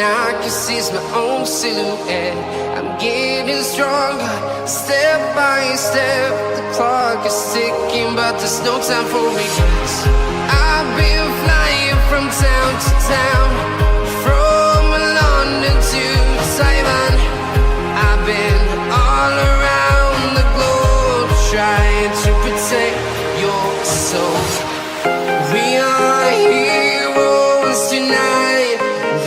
I can seize my own silhouette. I'm getting stronger, step by step. The clock is ticking, but there's no time for regrets. I've been flying from town to town, from London to Taiwan. I've been all around the globe, trying to protect your soul. We are heroes tonight.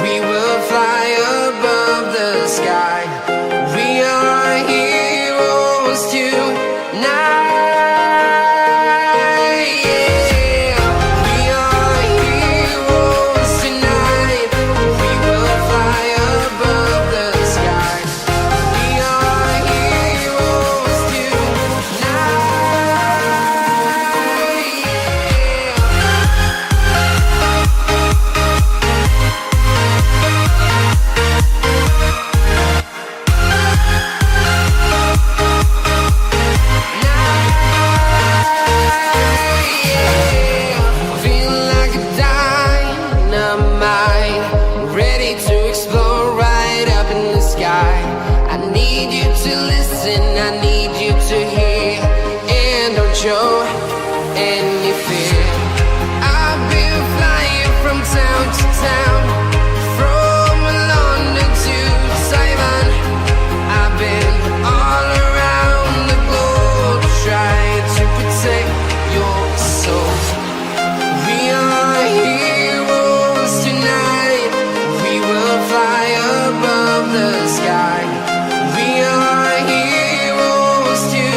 We will fly above the sky. We are heroes tonight. Show any fear. I've been flying from town to town, from London to Taiwan. I've been all around the globe, trying to protect your soul. We are heroes tonight. We will fly above the sky. We are heroes tonight.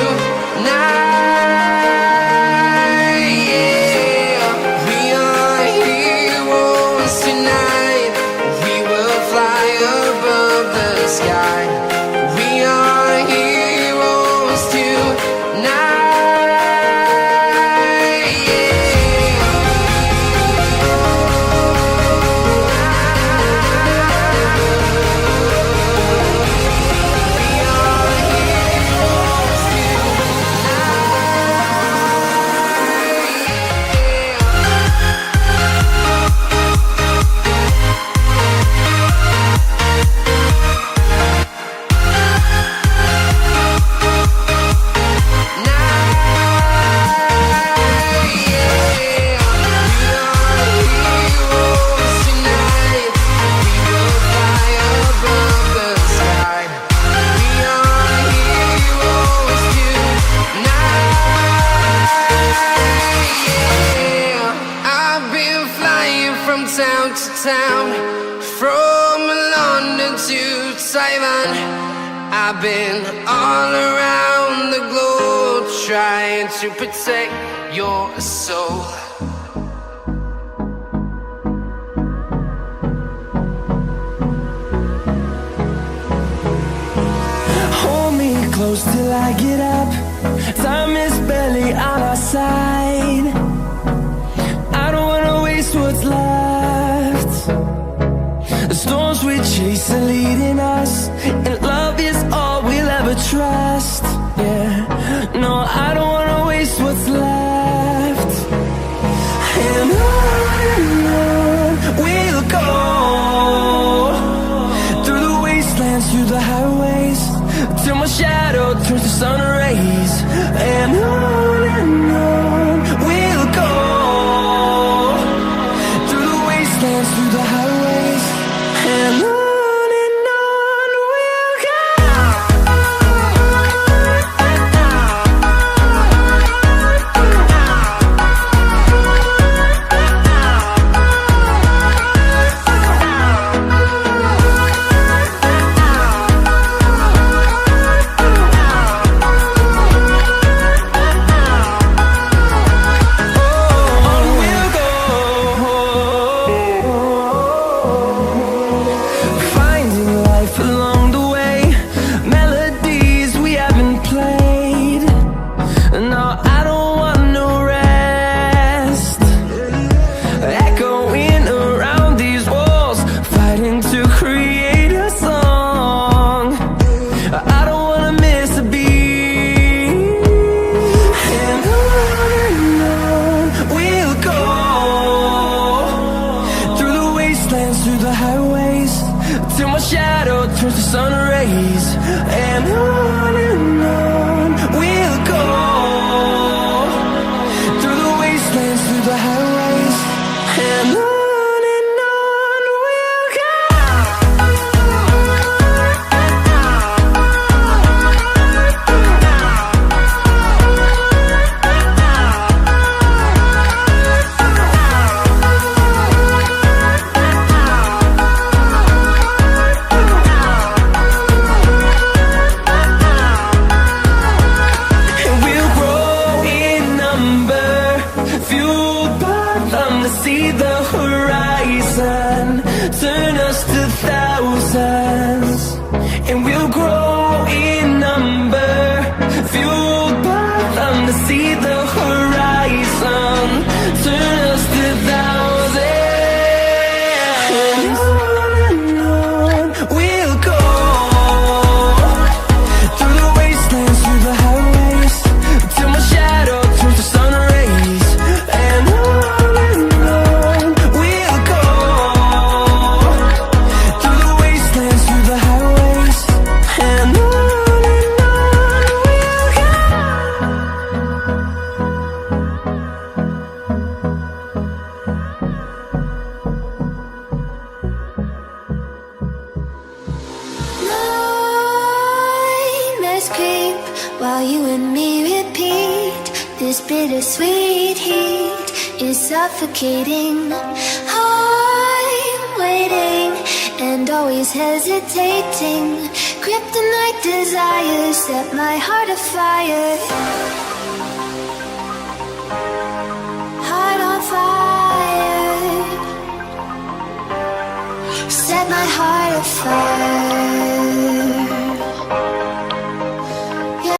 From London to Taiwan, I've been all around the globe, trying to protect your soul. Hold me close till I get up. Time is barely on our side. I don't wanna waste what's left. The storms we chase are leading us, and love is all we'll ever trust. Yeah, no, I don't wanna waste what's left. And on we'll go, through the wastelands, through the highways, till my shadow turns to sun rays. And on we'll go, through the wastelands, through the highways, and on we'll go. shadow turns to sun rays, and on we'll go, through the wastelands, through the highways, and on we'll go. See the horizon turn us to thousands, and we'll grow in number, fueled by them to see the horizon turn us to thousands, and on we'll go, through the wastelands, through the highways, till my shadow turns to sun rays, and on while you and me repeat. This bittersweet heat is suffocating. I'm waiting and always hesitating. Kryptonite desires set my heart afire. Heart on fire. Set my heart afire.